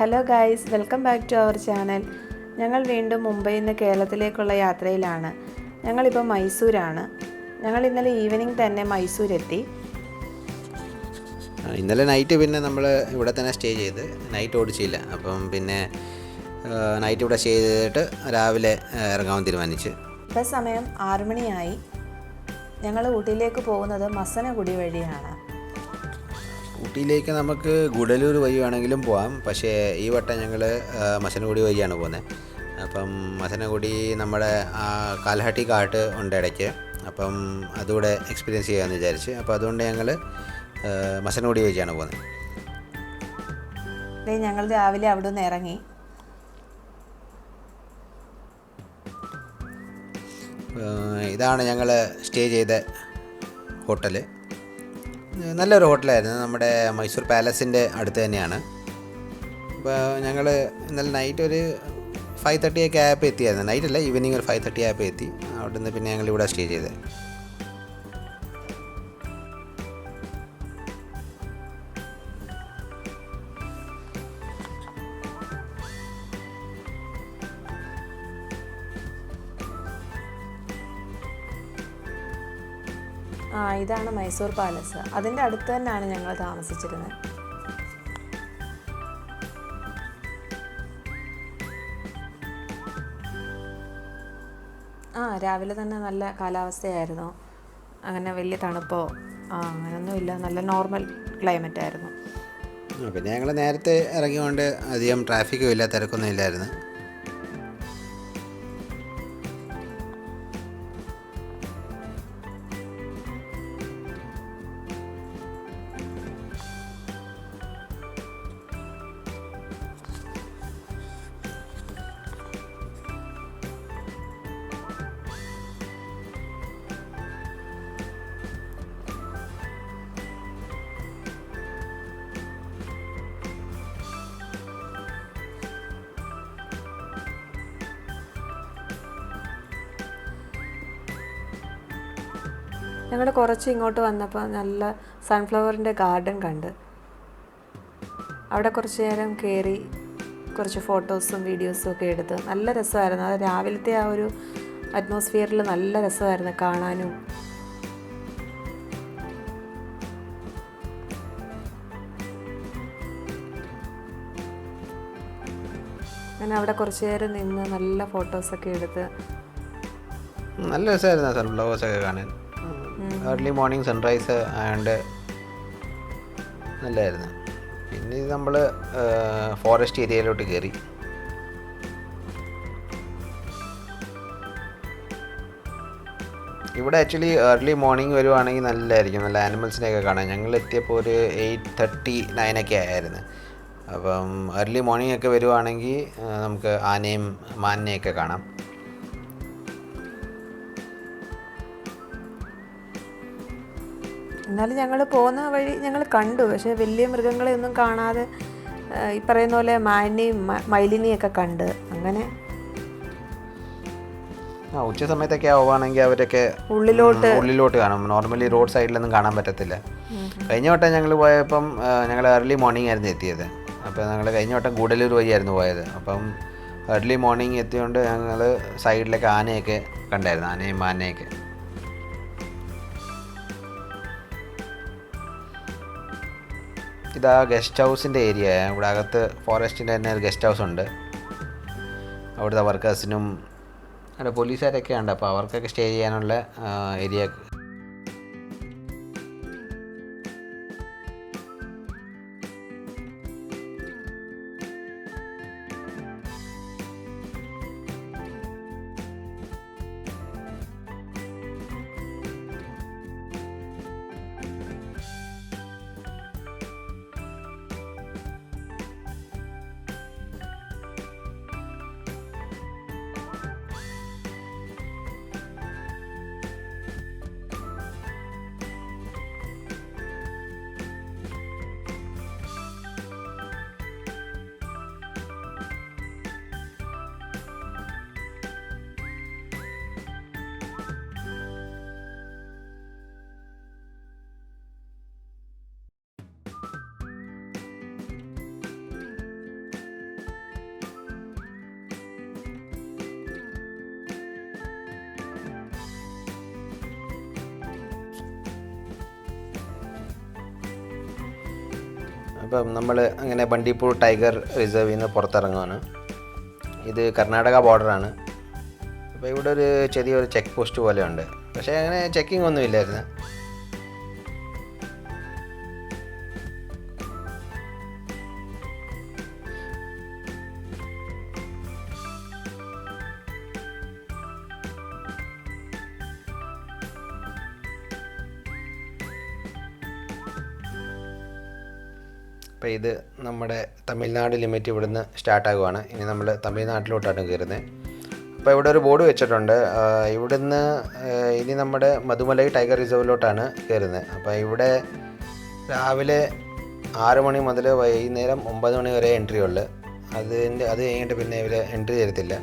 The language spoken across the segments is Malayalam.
Hello guys, welcome back to our channel. ഞങ്ങൾ വീണ്ടും മുംബൈയിൽ നിന്ന് കേരളത്തിലേക്കുള്ള യാത്രയിലാണ്. ഞങ്ങളിപ്പോൾ മൈസൂരാണ്. ഞങ്ങൾ ഇന്നലെ ഈവനിങ് തന്നെ മൈസൂരെത്തി. ഇന്നലെ നൈറ്റ് പിന്നെ നമ്മൾ ഇവിടെ തന്നെ സ്റ്റേ ചെയ്ത് നൈറ്റ് ഓടിച്ചില്ല. അപ്പം പിന്നെ നൈറ്റ് ഇവിടെ സ്റ്റേ ചെയ്തിട്ട് രാവിലെ ഇറങ്ങാൻ തീരുമാനിച്ച്. ഇപ്പോൾ സമയം 6 മണിയായി. ഞങ്ങൾ ഊട്ടിയിലേക്ക് പോകുന്നത് മസനഗുഡി വഴിയാണ്. ഊട്ടിയിലേക്ക് നമുക്ക് ഗുഡലൂർ വഴി വേണമെങ്കിലും പോകാം. പക്ഷേ ഈ വട്ടം ഞങ്ങൾ മസനഗുഡി വഴിയാണ് പോകുന്നത്. അപ്പം മസനഗുഡി നമ്മുടെ കാൽഹട്ടി കാട്ട് ഉണ്ട് ഇടയ്ക്ക്. അപ്പം അതുകൂടെ എക്സ്പീരിയൻസ് ചെയ്യാമെന്ന് വിചാരിച്ച്. അപ്പോൾ അതുകൊണ്ട് ഞങ്ങൾ മസനഗുഡി വഴിയാണ് പോകുന്നത്. ഞങ്ങൾ രാവിലെ അവിടെ നിന്ന് ഇറങ്ങി. ഇതാണ് ഞങ്ങൾ സ്റ്റേ ചെയ്ത ഹോട്ടൽ. നല്ലൊരു ഹോട്ടലായിരുന്നു. നമ്മുടെ മൈസൂർ പാലസിൻ്റെ അടുത്ത് തന്നെയാണ്. അപ്പോൾ ഞങ്ങൾ ഇന്നലെ നൈറ്റ് ഒരു 5:30 ഒക്കെ ആയപ്പോൾ എത്തിയായിരുന്നു. നൈറ്റല്ല, ഈവനിങ് ഒരു 5:30 ആയപ്പോൾ എത്തി. അവിടെ നിന്ന് പിന്നെ ഞങ്ങൾ ഇവിടെ സ്റ്റേ ചെയ്തത്. ഇതാണ് മൈസൂർ പാലസ്. അതിൻ്റെ അടുത്ത് തന്നെയാണ് ഞങ്ങൾ താമസിച്ചിരുന്നത്. രാവിലെ തന്നെ നല്ല കാലാവസ്ഥയായിരുന്നു. അങ്ങനെ വലിയ തണുപ്പോ അങ്ങനെയൊന്നുമില്ല. നല്ല നോർമൽ ക്ലൈമറ്റ് ആയിരുന്നു. പിന്നെ ഞങ്ങൾ നേരത്തെ ഇറങ്ങിയോണ്ട് അധികം ട്രാഫിക്കും ഇല്ല, തിരക്കൊന്നും ഇല്ലായിരുന്നു. ഞങ്ങൾ കുറച്ച് ഇങ്ങോട്ട് വന്നപ്പോൾ നല്ല സൺഫ്ലവറിൻ്റെ ഗാർഡൻ കണ്ട് അവിടെ കുറച്ച് നേരം കയറി കുറച്ച് ഫോട്ടോസും വീഡിയോസും ഒക്കെ എടുത്ത് നല്ല രസമായിരുന്നു. അത് രാവിലത്തെ ആ ഒരു അറ്റ്മോസ്ഫിയറിൽ നല്ല രസമായിരുന്നു കാണാനും. അങ്ങനെ അവിടെ കുറച്ച് നേരം നിന്ന് നല്ല ഫോട്ടോസൊക്കെ എടുത്ത് നല്ല രസമായിരുന്നു സൺഫ്ലവേഴ്സൊക്കെ കാണാൻ. ഏർലി മോർണിംഗ് സൺറൈസ് ആയതുകൊണ്ട് നല്ലതായിരുന്നു. പിന്നെ നമ്മൾ ഫോറസ്റ്റ് ഏരിയയിലോട്ട് കയറി. ഇവിടെ ആക്ച്വലി ഏർലി മോർണിംഗ് വരുവാണെങ്കിൽ നല്ലതായിരിക്കും, നല്ല ആനിമൽസിനെയൊക്കെ കാണാൻ. ഞങ്ങൾ എത്തിയപ്പോൾ ഒരു 8:39 ഒക്കെ ആയിരുന്നു. അപ്പം ഏർലി മോർണിംഗ് ഒക്കെ വരുവാണെങ്കിൽ നമുക്ക് ആനയും മാനിനെയൊക്കെ കാണാം. എന്നാലും ഞങ്ങൾ പോകുന്ന വഴി ഞങ്ങൾ കണ്ടു, പക്ഷേ വലിയ മൃഗങ്ങളെയൊന്നും കാണാതെ ഈ പറയുന്ന പോലെ മാനിനെയും മയിലിനെയൊക്കെ കണ്ട് അങ്ങനെ. ഉച്ച സമയത്തൊക്കെ ആവുകയാണെങ്കിൽ അവരൊക്കെ ഉള്ളിലോട്ട് കാണും. നോർമലി റോഡ് സൈഡിലൊന്നും കാണാൻ പറ്റത്തില്ല. കഴിഞ്ഞ വട്ടം ഞങ്ങൾ പോയപ്പം ഞങ്ങൾ ഏർലി മോർണിംഗ് ആയിരുന്നു എത്തിയത്. അപ്പോൾ ഞങ്ങൾ കഴിഞ്ഞ വട്ടം ഗൂഡല്ലൂർ വഴിയായിരുന്നു പോയത്. അപ്പം ഏർലി മോർണിംഗ് എത്തിയതുകൊണ്ട് ഞങ്ങൾ സൈഡിലൊക്കെ ആനയൊക്കെ കണ്ടായിരുന്നു, ആനയും മാനയൊക്കെ. ഇതാ ഗസ്റ്റ് ഹൗസിൻ്റെ ഏരിയ. ഇവിടെ അകത്ത് ഫോറസ്റ്റിൻ്റെ തന്നെ ഒരു ഗസ്റ്റ് ഹൗസ് ഉണ്ട്. അവിടുത്തെ വർക്കേഴ്സിനും അവിടെ പോലീസുകാരൊക്കെ ഉണ്ട്. അപ്പോൾ അവർക്കൊക്കെ സ്റ്റേ ചെയ്യാനുള്ള ഏരിയ. അപ്പം നമ്മൾ അങ്ങനെ ബണ്ടിപ്പൂർ ടൈഗർ റിസർവിൽ നിന്ന് പുറത്തിറങ്ങുകയാണ്. ഇത് കർണാടക ബോർഡറാണ്. അപ്പോൾ ഇവിടെ ഒരു ചെറിയൊരു ചെക്ക് പോസ്റ്റ് പോലെ ഉണ്ട്. പക്ഷേ അങ്ങനെ ചെക്കിംഗ് ഒന്നും ഇല്ലായിരുന്നു. അപ്പോൾ ഇത് നമ്മുടെ തമിഴ്നാട് ലിമിറ്റ് ഇവിടുന്ന് സ്റ്റാർട്ടാകുവാണ്. ഇനി നമ്മൾ തമിഴ്നാട്ടിലോട്ടാണ് കയറുന്നത്. അപ്പോൾ ഇവിടെ ഒരു ബോർഡ് വെച്ചിട്ടുണ്ട്. ഇവിടുന്ന് ഇനി നമ്മുടെ മധുമലൈ ടൈഗർ റിസർവിലോട്ടാണ് കയറുന്നത്. അപ്പോൾ ഇവിടെ രാവിലെ 6 മണി മുതൽ വൈകുന്നേരം 9 മണി വരെ എൻട്രി ഉള്ളു. അത് കഴിഞ്ഞിട്ട് പിന്നെ ഇവർ എൻട്രി തരത്തില്ല.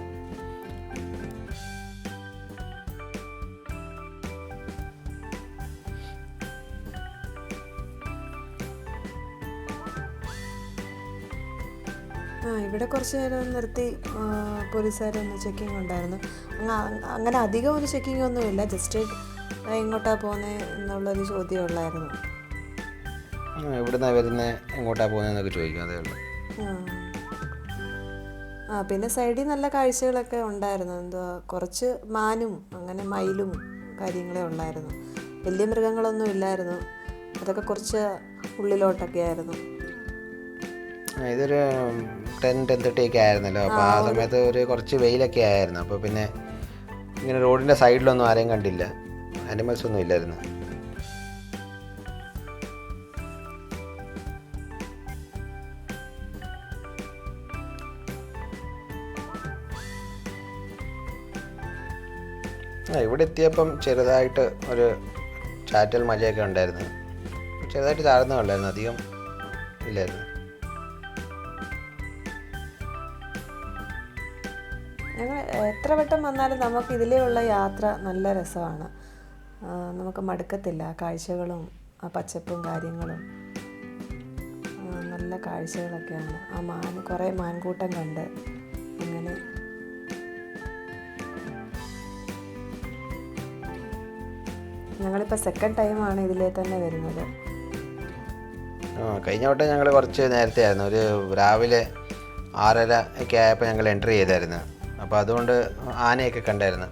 ഇവിടെ കുറച്ച് നേരം നിർത്തി പോലീസുകാരൊന്ന് ചെക്കിങ് ഉണ്ടായിരുന്നു. അങ്ങനെ അധികം ഒരു ചെക്കിങ് ഒന്നുമില്ല, ജസ്റ്റ് എങ്ങോട്ടാണ് പോകുന്നത് എന്നുള്ളൊരു ചോദ്യം ഉള്ളായിരുന്നു. ഇവിടുന്ന് വരുന്നത് എങ്ങോട്ടാണ് പോകുന്നതെന്നൊക്കെ ചോദിക്കും, അതേ ഉള്ളൂ. പിന്നെ സൈഡിൽ നല്ല കാഴ്ചകളൊക്കെ ഉണ്ടായിരുന്നു. എന്തുവാ, കുറച്ച് മാനും അങ്ങനെ മയിലും കാര്യങ്ങളെ ഉള്ളായിരുന്നു. വലിയ മൃഗങ്ങളൊന്നും ഇല്ലായിരുന്നു. അതൊക്കെ കുറച്ച് ഉള്ളിലോട്ടൊക്കെ ആയിരുന്നു. ഇതൊരു 10-10:30 ഒക്കെ ആയിരുന്നല്ലോ. അപ്പോൾ ആ സമയത്ത് ഒരു കുറച്ച് വെയിലൊക്കെ ആയിരുന്നു. അപ്പോൾ പിന്നെ ഇങ്ങനെ റോഡിൻ്റെ സൈഡിലൊന്നും ആരെയും കണ്ടില്ല, ആനിമൽസ് ഒന്നും ഇല്ലായിരുന്നു. ഇവിടെ എത്തിയപ്പം ചെറുതായിട്ട് ഒരു ചാറ്റൽ മഴയൊക്കെ ഉണ്ടായിരുന്നു. ചെറുതായിട്ട് ചാടുന്നുണ്ടായിരുന്നു, അധികം ഇല്ലായിരുന്നു. ഞങ്ങൾ എത്ര വട്ടം വന്നാലും നമുക്ക് ഇതിലെയുള്ള യാത്ര നല്ല രസമാണ്. നമുക്ക് മടുക്കത്തില്ല. കാഴ്ചകളും ആ പച്ചപ്പും കാര്യങ്ങളും നല്ല കാഴ്ചകളൊക്കെയാണ്. കുറേ മാൻകൂട്ടം കണ്ട് അങ്ങനെ ഞങ്ങളിപ്പോൾ സെക്കൻഡ് ടൈമാണ് ഇതിലേ തന്നെ വരുന്നത്. കഴിഞ്ഞ വട്ടം ഞങ്ങൾ കുറച്ച് നേരത്തെ ആയിരുന്നു, ഒരു രാവിലെ 6:30 ഒക്കെ ആയപ്പോൾ ഞങ്ങൾ എൻട്രി ചെയ്തായിരുന്നു. അപ്പോൾ അതുകൊണ്ട് ആനയൊക്കെ കണ്ടായിരുന്നു.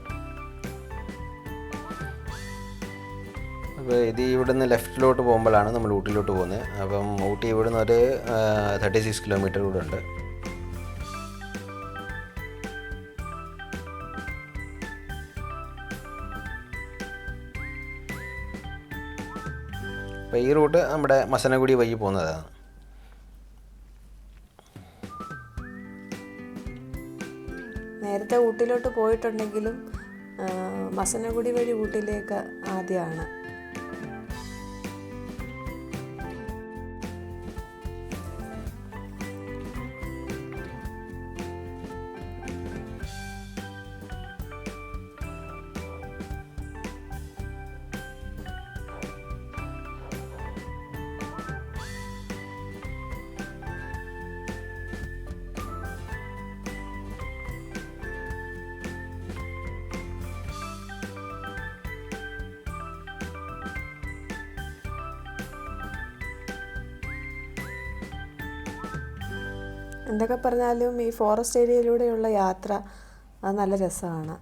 അപ്പോൾ ഇത് ഇവിടുന്ന് ലെഫ്റ്റിലോട്ട് പോകുമ്പോഴാണ് നമ്മൾ ഊട്ടിയിലോട്ട് പോകുന്നത്. അപ്പം ഊട്ടി ഇവിടുന്ന് ഒരു 36 കിലോമീറ്റർ കൂടെ ഉണ്ട്. അപ്പോൾ ഈ റൂട്ട് നമ്മുടെ മസനഗുഡി വഴി പോകുന്നതാണ്. നേരത്തെ ഊട്ടിയിലോട്ട് പോയിട്ടുണ്ടെങ്കിലും മസനഗുഡി വഴി ഊട്ടിയിലേക്ക് ആദ്യമാണ്. എന്തൊക്കെ പറഞ്ഞാലും ഈ ഫോറസ്റ്റ് ഏരിയയിലൂടെയുള്ള യാത്ര അത് നല്ല രസമാണ്.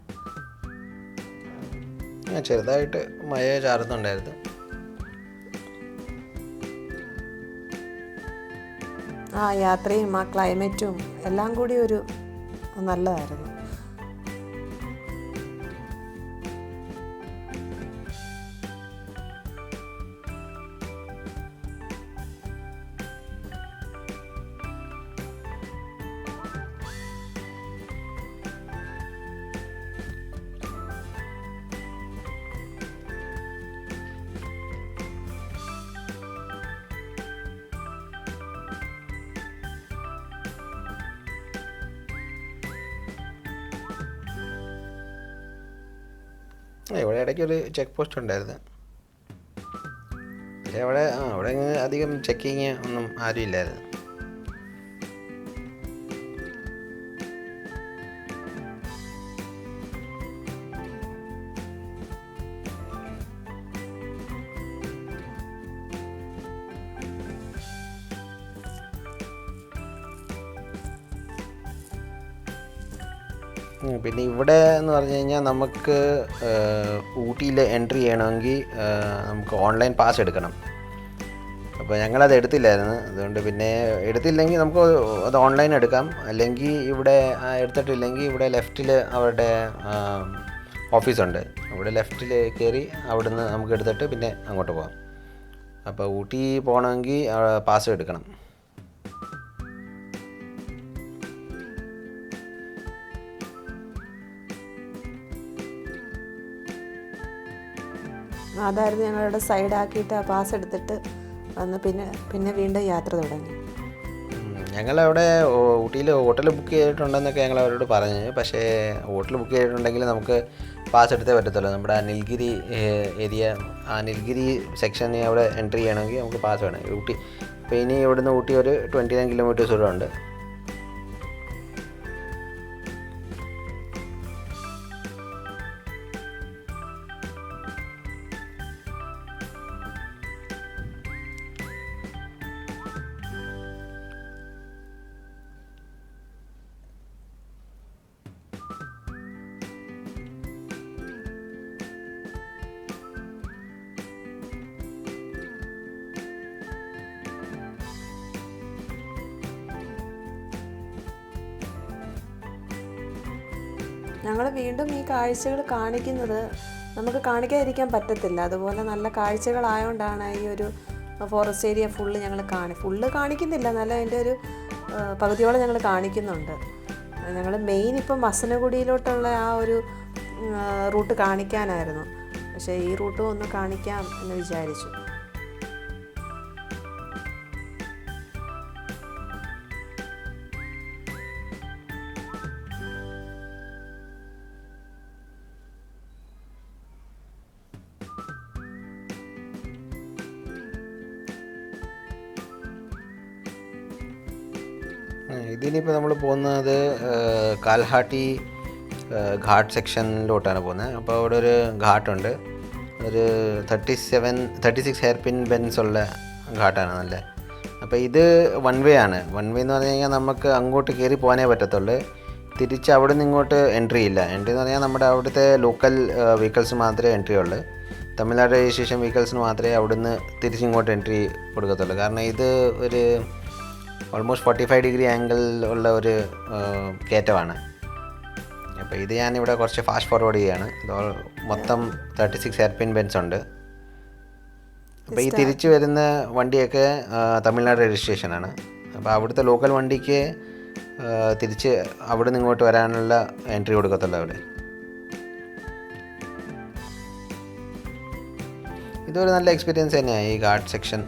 ചെറുതായിട്ട് മഴ ചാറുന്നുണ്ടായിരുന്നു. യാത്രയും ആ ക്ലൈമറ്റും എല്ലാം കൂടി ഒരു നല്ലതായിരുന്നു. ഇവിടെ ഇടയ്ക്കൊരു ചെക്ക് പോസ്റ്റ് ഉണ്ടായിരുന്നു. പക്ഷേ അവിടെ അധികം ചെക്കിങ് ഒന്നും ആരും ഇല്ലായിരുന്നു. പിന്നെ ഇവിടെ എന്ന് പറഞ്ഞു കഴിഞ്ഞാൽ നമുക്ക് ഊട്ടിയിൽ എൻട്രി ചെയ്യണമെങ്കിൽ നമുക്ക് ഓൺലൈൻ പാസ് എടുക്കണം. അപ്പോൾ ഞങ്ങളത് എടുത്തില്ലായിരുന്നു. അതുകൊണ്ട് പിന്നെ എടുത്തില്ലെങ്കിൽ നമുക്ക് അത് ഓൺലൈൻ എടുക്കാം. അല്ലെങ്കിൽ ഇവിടെ എടുത്തിട്ടില്ലെങ്കിൽ ഇവിടെ ലെഫ്റ്റിൽ അവരുടെ ഓഫീസുണ്ട്. അവിടെ ലെഫ്റ്റിൽ കയറി അവിടുന്ന് നമുക്ക് എടുത്തിട്ട് പിന്നെ അങ്ങോട്ട് പോകാം. അപ്പോൾ ഊട്ടി പോകണമെങ്കിൽ പാസ് എടുക്കണം. അതായിരുന്നു ഞങ്ങളുടെ സൈഡാക്കിയിട്ട് ആ പാസ് എടുത്തിട്ട് വന്ന് പിന്നെ വീണ്ടും യാത്ര തുടങ്ങി. ഞങ്ങളവിടെ ഊട്ടിയിൽ ഹോട്ടൽ ബുക്ക് ചെയ്തിട്ടുണ്ടെന്നൊക്കെ ഞങ്ങൾ അവരോട് പറഞ്ഞു. പക്ഷേ ഹോട്ടൽ ബുക്ക് ചെയ്തിട്ടുണ്ടെങ്കിൽ നമുക്ക് പാസ് എടുത്തേ പറ്റത്തുള്ളൂ. നമ്മുടെ നീൽഗിരി ഏരിയ, ആ നീൽഗിരി സെക്ഷനിൽ അവിടെ എൻട്രി ചെയ്യണമെങ്കിൽ നമുക്ക് പാസ് വേണം. ഊട്ടി അപ്പോൾ ഇനി ഇവിടുന്ന് ഊട്ടി ഒരു 29 കിലോമീറ്റേഴ്സ് ദൂരം ഉണ്ട്. ഞങ്ങൾ വീണ്ടും ഈ കാഴ്ചകൾ കാണിക്കുന്നത് നമുക്ക് കാണിക്കാതിരിക്കാൻ പറ്റത്തില്ല. അതുപോലെ നല്ല കാഴ്ചകളായതുകൊണ്ടാണ് ഈ ഒരു ഫോറസ്റ്റ് ഏരിയ ഫുള്ള് കാണിക്കുന്നില്ല, നല്ല അതിൻ്റെ ഒരു പകുതിയോളം ഞങ്ങൾ കാണിക്കുന്നുണ്ട്. ഞങ്ങൾ മെയിൻ ഇപ്പം മസനഗുഡിയിലോട്ടുള്ള ആ ഒരു റൂട്ട് കാണിക്കാനായിരുന്നു. പക്ഷേ ഈ റൂട്ടും ഒന്ന് കാണിക്കാം എന്ന് വിചാരിച്ചു. ഇതിനിപ്പോൾ നമ്മൾ പോകുന്നത് കാൽഹാട്ടി ഘാട്ട് സെക്ഷനിലോട്ടാണ് പോകുന്നത്. അപ്പോൾ അവിടെ ഒരു ഘാട്ടുണ്ട്, ഒരു 36 ഹെയർ പിൻ ബെൻസ് ഉള്ള ഘാട്ടാണ് നല്ല. അപ്പോൾ ഇത് വൺ വേ ആണ്. വൺ വേ എന്ന് പറഞ്ഞു കഴിഞ്ഞാൽ നമുക്ക് അങ്ങോട്ട് കയറി പോകാനേ പറ്റത്തുള്ളൂ. തിരിച്ച് അവിടെ നിന്ന് ഇങ്ങോട്ട് എൻട്രി ഇല്ല. എൻട്രി എന്ന് പറഞ്ഞാൽ നമ്മുടെ അവിടുത്തെ ലോക്കൽ വെഹിക്കിൾസ് മാത്രമേ എൻട്രി ഉള്ളൂ. തമിഴ്നാട് രജിസ്ട്രേഷൻ വെഹിക്കിൾസിന് മാത്രമേ അവിടുന്ന് തിരിച്ചിങ്ങോട്ട് എൻട്രി കൊടുക്കത്തുള്ളൂ. കാരണം ഇത് ഒരു ഓൾമോസ്റ്റ് 45 ഡിഗ്രി ആംഗിൾ ഉള്ള ഒരു കയറ്റമാണ്. അപ്പോൾ ഇത് ഞാനിവിടെ കുറച്ച് ഫാസ്റ്റ് ഫോർവേഡ് ചെയ്യുകയാണ്. മൊത്തം 36 ഹെയർ പിൻ ബെൻസ് ഉണ്ട്. അപ്പോൾ ഈ തിരിച്ച് വരുന്ന വണ്ടിയൊക്കെ തമിഴ്നാട് രജിസ്ട്രേഷനാണ്. അപ്പോൾ അവിടുത്തെ ലോക്കൽ വണ്ടിക്ക് തിരിച്ച് അവിടെ നിന്ന് ഇങ്ങോട്ട് വരാനുള്ള എൻട്രി കൊടുക്കത്തുള്ളൂ അവിടെ. ഇതൊരു നല്ല എക്സ്പീരിയൻസ് തന്നെയാണ് ഈ ഘാട്ട് സെക്ഷൻ.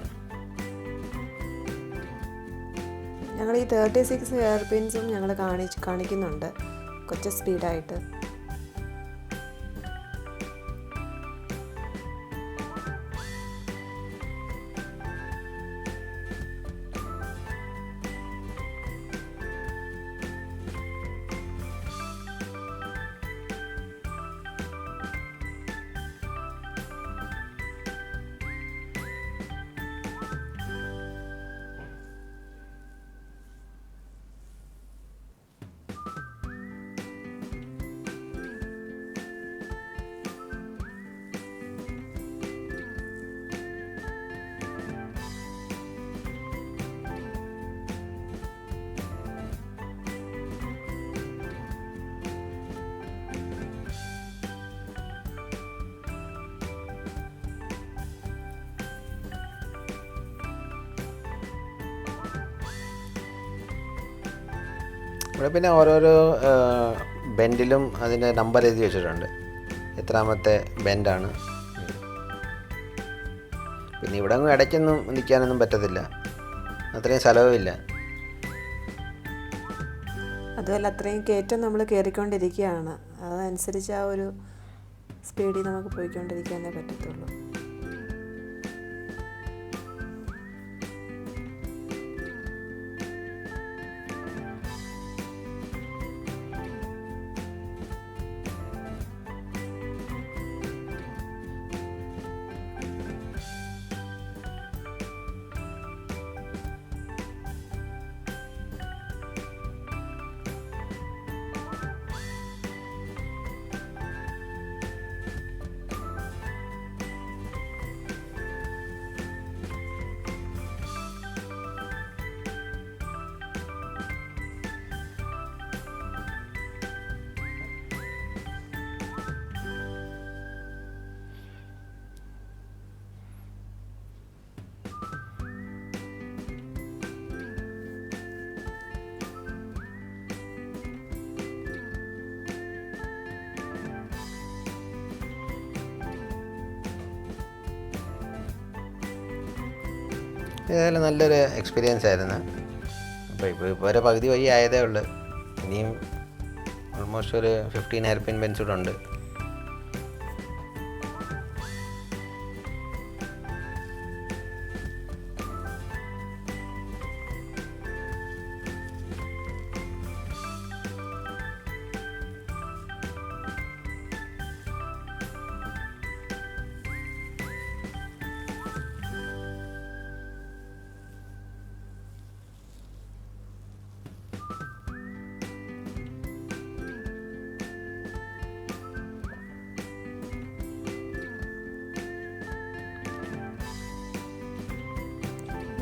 ഞങ്ങൾ ഈ 36 ഹെയർ പിൻസും ഞങ്ങൾ കാണിക്കുന്നുണ്ട് കുറച്ച് സ്പീഡായിട്ട്. ഇവിടെ പിന്നെ ഓരോരോ ബെൻഡിലും അതിൻ്റെ നമ്പർ എഴുതി വെച്ചിട്ടുണ്ട്, എത്രാമത്തെ ബെൻഡാണ്. പിന്നെ ഇവിടെ അങ്ങ് ഇടയ്ക്കൊന്നും നിൽക്കാനൊന്നും പറ്റത്തില്ല, അത്രയും സ്ഥലവുമില്ല. അതുമല്ല അത്രയും കയറ്റം നമ്മൾ കയറിക്കൊണ്ടിരിക്കുകയാണ്, അതനുസരിച്ച് ആ ഒരു സ്പീഡിൽ നമുക്ക് പോയിക്കൊണ്ടിരിക്കാനേ പറ്റത്തുള്ളൂ. ഏതായാലും നല്ലൊരു എക്സ്പീരിയൻസ് ആയിരുന്നു. ഇപ്പോൾ ഒരു പകുതി വഴി ആയതേ ഉള്ളൂ. ഇനിയും ഓൾമോസ്റ്റ് ഒരു 15 ഹെയർ പിൻ ബെൻസ് കൂടെ ഉണ്ട്.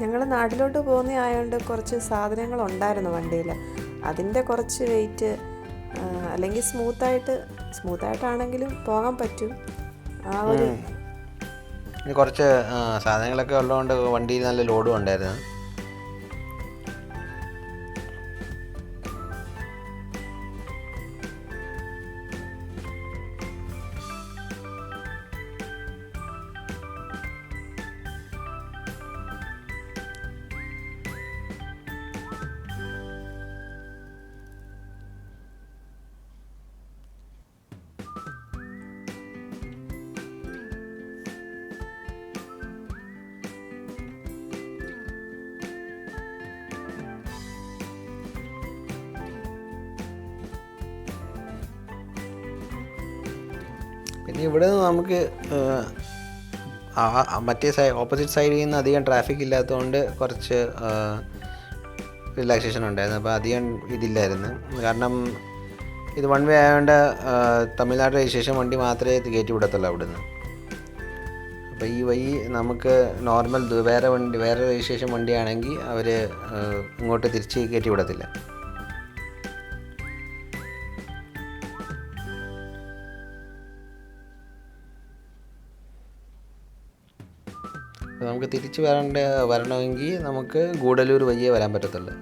ഞങ്ങൾ നാട്ടിലോട്ട് പോകുന്ന ആയതുകൊണ്ട് കുറച്ച് സാധനങ്ങളുണ്ടായിരുന്നു വണ്ടിയിൽ. അതിൻ്റെ കുറച്ച് വെയിറ്റ്, അല്ലെങ്കിൽ സ്മൂത്തായിട്ടാണെങ്കിലും പോകാൻ പറ്റും. ആ ഒരു കുറച്ച് സാധനങ്ങളൊക്കെ ഉള്ളതുകൊണ്ട് വണ്ടിയിൽ നല്ല ലോഡും ഉണ്ടായിരുന്നു. പിന്നെ ഇവിടെ നിന്ന് നമുക്ക് മറ്റേ ഓപ്പോസിറ്റ് സൈഡിൽ നിന്ന് അധികം ട്രാഫിക് ഇല്ലാത്തതുകൊണ്ട് കുറച്ച് റിലാക്സേഷൻ ഉണ്ടായിരുന്നു. അപ്പോൾ അധികം ഇതില്ലായിരുന്നു. കാരണം ഇത് വൺ വേ ആയതുകൊണ്ട് തമിഴ്നാട് രജിസ്ട്രേഷൻ വണ്ടി മാത്രമേ കയറ്റി വിടത്തുള്ളൂ അവിടുന്ന്. അപ്പോൾ ഈ വഴി നമുക്ക് നോർമൽ വേറെ രജിസ്ട്രേഷൻ വണ്ടിയാണെങ്കിൽ അവർ ഇങ്ങോട്ട് തിരിച്ച് കയറ്റി വിടത്തില്ല. നമുക്ക് തിരിച്ച് വരണമെങ്കിൽ നമുക്ക് ഗൂഡല്ലൂർ വഴിയേ വരാൻ പറ്റത്തുള്ളൂ.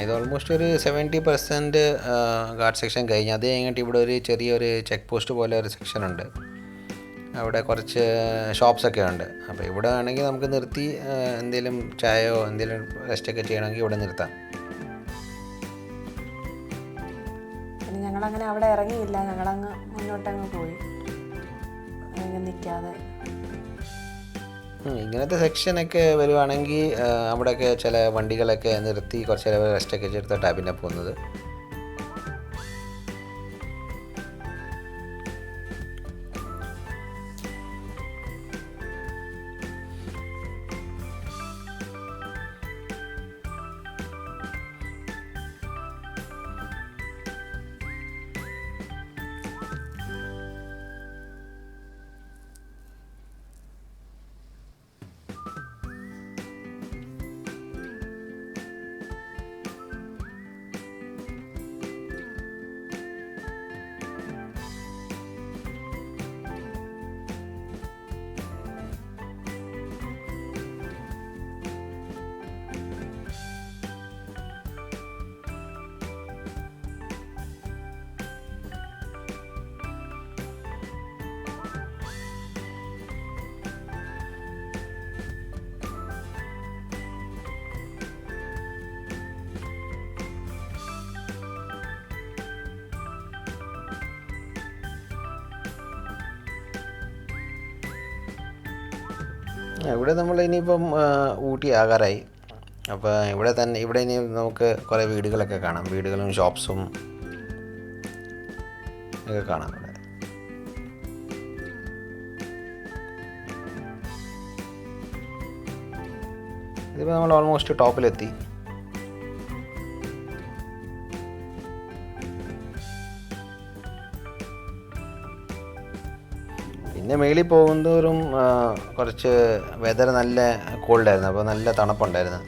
ഇത് ഓൾമോസ്റ്റ് ഒരു 70% ഗാർഡ് സെക്ഷൻ കഴിഞ്ഞ് അത് കഴിഞ്ഞിട്ട് ഇവിടെ ഒരു ചെറിയൊരു ചെക്ക് പോസ്റ്റ് പോലെ ഒരു സെക്ഷൻ ഉണ്ട്. അവിടെ കുറച്ച് ഷോപ്സൊക്കെ ഉണ്ട്. അപ്പോൾ ഇവിടെ ആണെങ്കിൽ നമുക്ക് നിർത്തി എന്തെങ്കിലും ചായയോ എന്തെങ്കിലും റെസ്റ്റൊക്കെ ചെയ്യണമെങ്കിൽ ഇവിടെ നിർത്താം. പിന്നെ ഞങ്ങളങ്ങനെ അവിടെ ഇറങ്ങിയില്ല, ഞങ്ങളങ്ങ് മുന്നോട്ടങ്ങ് പോയി, അങ്ങനെ നിൽക്കാതെ. ഇങ്ങനത്തെ സെക്ഷനൊക്കെ വരുവാണെങ്കിൽ അവിടെയൊക്കെ ചില വണ്ടികളൊക്കെ നിർത്തി കുറച്ച് നേരം റെസ്റ്റൊക്കെ ചെയ്തിട്ടാണ് പിന്നെ പോകുന്നത്. ഇവിടെ നമ്മൾ ഇനിയിപ്പം ഊട്ടി ആകാറായി. അപ്പോൾ ഇവിടെ ഇനി നമുക്ക് കുറേ വീടുകളൊക്കെ കാണാം. വീടുകളും ഷോപ്സും ഒക്കെ കാണാം. ഇവിടെ ഇതിപ്പോൾ നമ്മൾ ഓൾമോസ്റ്റ് ടോപ്പിലെത്തി. പിന്നെ മേളിൽ പോകുന്തോറും കുറച്ച് വെതർ നല്ല കോൾഡായിരുന്നു, അപ്പോൾ നല്ല തണുപ്പുണ്ടായിരുന്നു.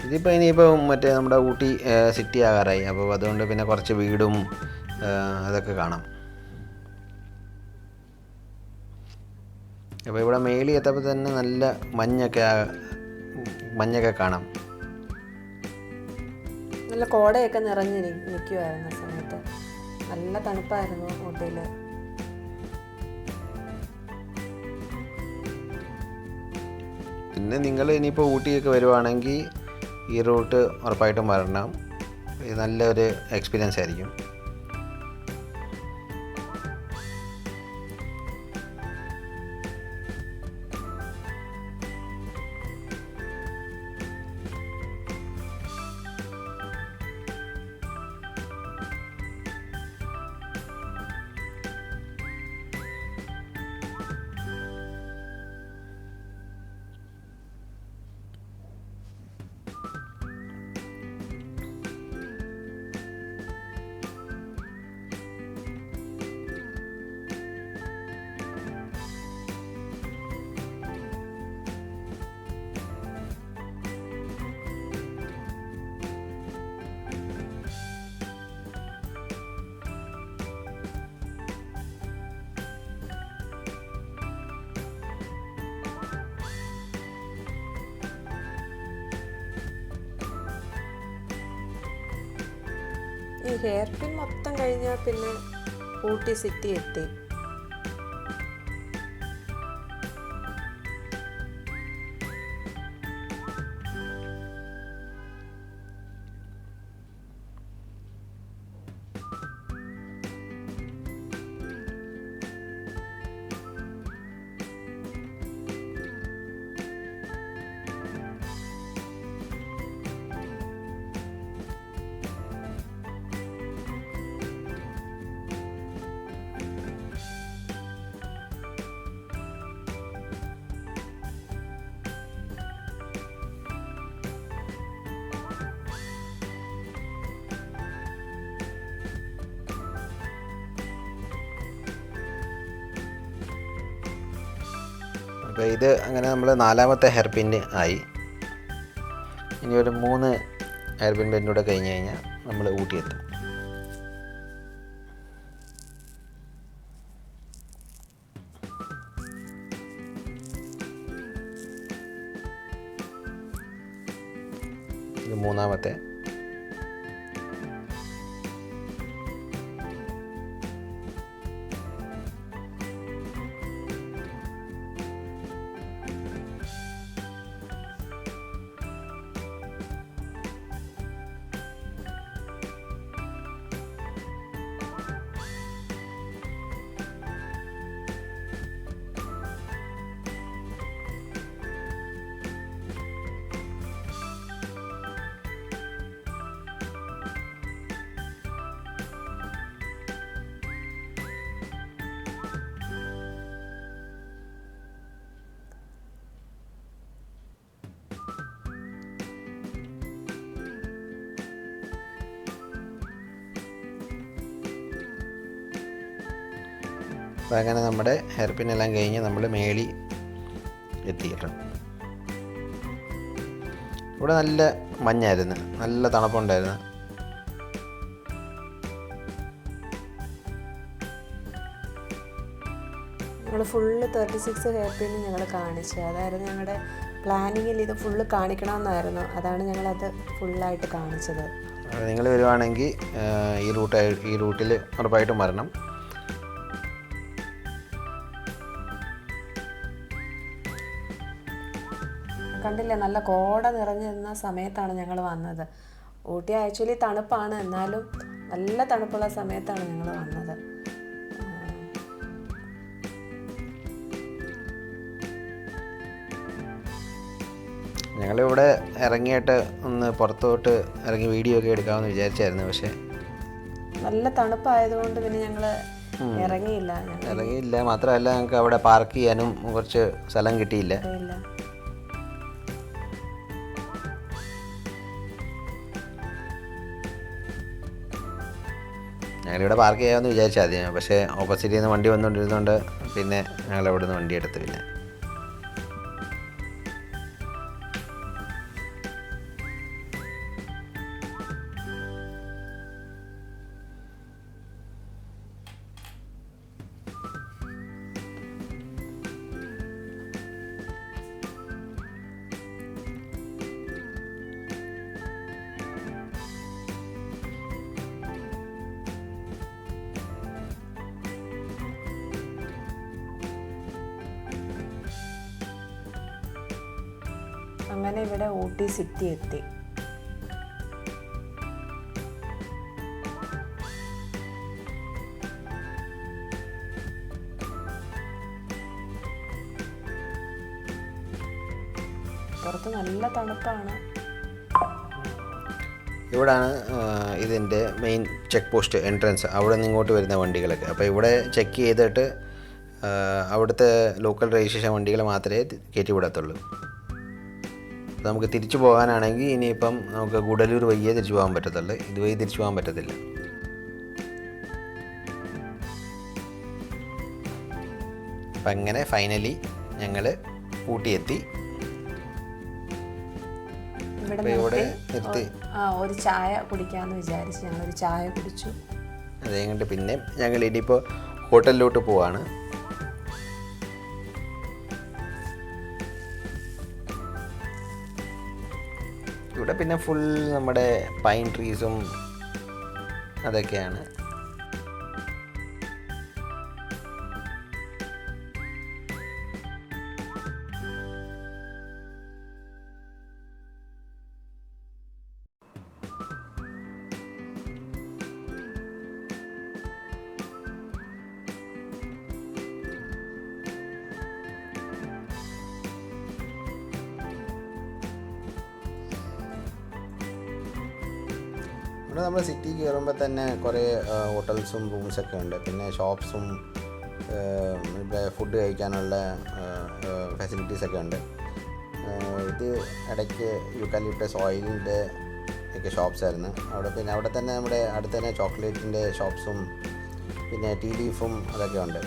ഇതിപ്പോൾ ഇനിയിപ്പോൾ മറ്റേ നമ്മുടെ ഊട്ടി സിറ്റി ആകാറായി, അപ്പോൾ അതുകൊണ്ട് പിന്നെ കുറച്ച് വീടും അതൊക്കെ കാണാം. അപ്പോൾ ഇവിടെ മേളിൽ എത്തപ്പോൾ തന്നെ നല്ല മഞ്ഞൊക്കെ കാണാം. നല്ല കോടയൊക്കെ നിറഞ്ഞ് നിൽക്കുമായിരുന്നു ആ സമയത്ത്. നല്ല തണുപ്പായിരുന്നു ഊട്ടിയിൽ. പിന്നെ നിങ്ങൾ ഇനിയിപ്പോൾ ഊട്ടിയൊക്കെ വരുവാണെങ്കിൽ ഈ റൂട്ട് ഉറപ്പായിട്ടും വരണം. ഇത് നല്ലൊരു എക്സ്പീരിയൻസ് ആയിരിക്കും. ഈ ഹെയർ പിൻ മൊത്തം കഴിഞ്ഞാൽ പിന്നെ ഊട്ടി സിറ്റി എത്തി. അപ്പോൾ ഇത് അങ്ങനെ നമ്മൾ 4ാമത്തെ ഹെയർ പിൻ ആയി. ഇനി ഒരു 3 ഹെയർ പിന്നൂടെ കഴിഞ്ഞ് കഴിഞ്ഞാൽ നമ്മൾ ഊട്ടി എത്തും. ഇത് 3ാമത്തെ. അപ്പോൾ അങ്ങനെ നമ്മുടെ ഹെയർ പിന്നെല്ലാം കഴിഞ്ഞ് നമ്മൾ മേളി എത്തിയിട്ടുണ്ട്. ഇവിടെ നല്ല മഞ്ഞായിരുന്നു, നല്ല തണുപ്പുണ്ടായിരുന്നു. ഞങ്ങൾ ഫുള്ള് 36 ഹെയർ പിൻ ഞങ്ങൾ കാണിച്ചു. അതായിരുന്നു ഞങ്ങളുടെ പ്ലാനിങ്ങിൽ, ഇത് ഫുള്ള് കാണിക്കണമെന്നായിരുന്നു. അതാണ് ഞങ്ങളത് ഫുള്ളായിട്ട് കാണിച്ചത്. നിങ്ങൾ വരുവാണെങ്കിൽ ഈ റൂട്ടിൽ ഉറപ്പായിട്ടും വരണം. കണ്ടില്ലേ, നല്ല കോട നിറഞ്ഞിരുന്ന സമയത്താണ് ഞങ്ങൾ വന്നത്. ഊട്ടി ആക്ച്വലി തണുപ്പാണ്, എന്നാലും നല്ല തണുപ്പുള്ള സമയത്താണ് ഞങ്ങൾ വന്നത്. ഞങ്ങളിവിടെ ഇറങ്ങിയിട്ട് ഒന്ന് പുറത്തോട്ട് ഇറങ്ങി വീഡിയോ ഒക്കെ എടുക്കാമെന്ന് വിചാരിച്ചായിരുന്നു. പക്ഷേ നല്ല തണുപ്പായതുകൊണ്ട് പിന്നെ ഞങ്ങൾ ഇറങ്ങിയില്ല. മാത്രമല്ല ഞങ്ങൾക്ക് അവിടെ പാർക്ക് ചെയ്യാനും കുറച്ച് സ്ഥലം കിട്ടിയില്ല. ഞങ്ങളിവിടെ പാർക്ക് ചെയ്യാമെന്ന് വിചാരിച്ചാൽ ആദ്യം, പക്ഷേ ഓപ്പോസിറ്റിൽ നിന്ന് വണ്ടി വന്നുകൊണ്ടിരുന്നതുകൊണ്ട് പിന്നെ ഞങ്ങൾ അവിടെ നിന്ന് വണ്ടി എടുത്ത്. പിന്നെ അങ്ങനെ ഇവിടെ ഊട്ടി സിറ്റി എത്തി. പുറത്ത് നല്ല തണുപ്പാണ്. ഇവിടാണ് ഇതിൻ്റെ മെയിൻ ചെക്ക് പോസ്റ്റ് എൻട്രൻസ്. അവിടെ നിന്ന് ഇങ്ങോട്ട് വരുന്ന വണ്ടികളൊക്കെ. അപ്പോൾ ഇവിടെ ചെക്ക് ചെയ്തിട്ട് അവിടുത്തെ ലോക്കൽ രജിസ്ട്രേഷൻ വണ്ടികൾ മാത്രമേ കയറ്റി വിടത്തുള്ളൂ. നമുക്ക് തിരിച്ചു പോകാനാണെങ്കിൽ ഇനിയിപ്പം നമുക്ക് ഗുഡലൂർ വഴിയേ തിരിച്ചു പോകാൻ പറ്റത്തുള്ളൂ, ഇതുവഴി തിരിച്ചു പോകാൻ പറ്റത്തില്ല. അപ്പം അങ്ങനെ ഫൈനലി ഞങ്ങൾ ഊട്ടി എത്തി. ഇവിടെ നിർത്തി ഒരു ചായ കുടിക്കാമെന്ന് വിചാരിച്ച് ഞങ്ങളൊരു ചായ കുടിച്ചു. അത് കഴിഞ്ഞിട്ട് പിന്നെ ഞങ്ങൾ ഇനിയിപ്പോൾ ഹോട്ടലിലോട്ട് പോവാണ്. ഇവിടെ പിന്നെ ഫുൾ നമ്മുടെ പൈൻ ട്രീസും അതൊക്കെയാണ്. ഇവിടെ നമ്മൾ സിറ്റി കയറുമ്പോൾ തന്നെ കുറേ ഹോട്ടൽസും റൂംസൊക്കെ ഉണ്ട്. പിന്നെ ഷോപ്സും ഇവിടെ ഫുഡ് കഴിക്കാനുള്ള ഫെസിലിറ്റീസൊക്കെ ഉണ്ട്. ഇത് ഇടയ്ക്ക് യൂക്കാലിപ്റ്റസ് ഓയിലിൻ്റെ ഒക്കെ ഷോപ്സ് ആയിരുന്നു അവിടെ. പിന്നെ അവിടെ തന്നെ നമ്മുടെ അടുത്ത് തന്നെ ചോക്ലേറ്റിൻ്റെ ഷോപ്സും പിന്നെ ടീ ലീഫും അതൊക്കെ ഉണ്ട്.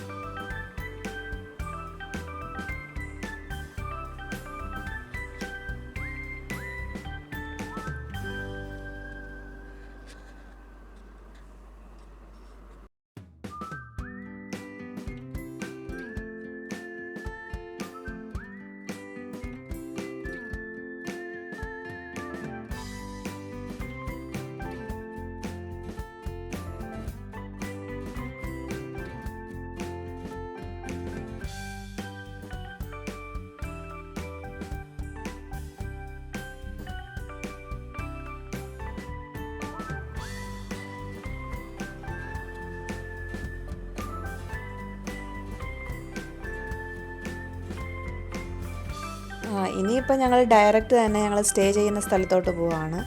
ഇനിയിപ്പോൾ ഞങ്ങൾ ഡയറക്റ്റ് തന്നെ ഞങ്ങൾ സ്റ്റേ ചെയ്യുന്ന സ്ഥലത്തോട്ട് പോവാണ്.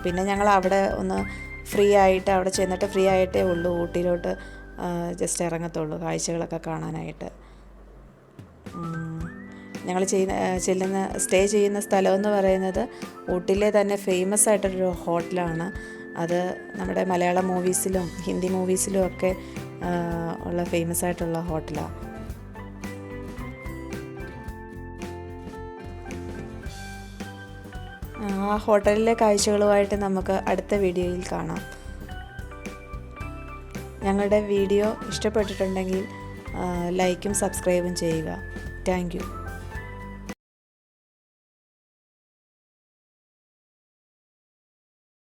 പിന്നെ ഞങ്ങൾ അവിടെ ഒന്ന് ഫ്രീ ആയിട്ട് അവിടെ ചെന്നിട്ട് ഫ്രീ ആയിട്ടേ ഉള്ളൂ ഊട്ടിയിലോട്ട് ജസ്റ്റ് ഇറങ്ങത്തുള്ളൂ കാഴ്ചകളൊക്കെ കാണാനായിട്ട്. ഞങ്ങൾ സ്റ്റേ ചെയ്യുന്ന സ്ഥലമെന്ന് പറയുന്നത് ഊട്ടിയിലെ തന്നെ ഫേമസ് ആയിട്ടൊരു ഹോട്ടലാണ്. അത് നമ്മുടെ മലയാളം മൂവീസിലും ഹിന്ദി മൂവീസിലും ഒക്കെ ഉള്ള ഫേമസ് ആയിട്ടുള്ള ഹോട്ടലാണ്. ആ ഹോട്ടലിലെ കാഴ്ചകളുമായിട്ട് നമുക്ക് അടുത്ത വീഡിയോയിൽ കാണാം. ഞങ്ങളുടെ വീഡിയോ ഇഷ്ടപ്പെട്ടിട്ടുണ്ടെങ്കിൽ ലൈക്കും സബ്സ്ക്രൈബും ചെയ്യുക. Thank you.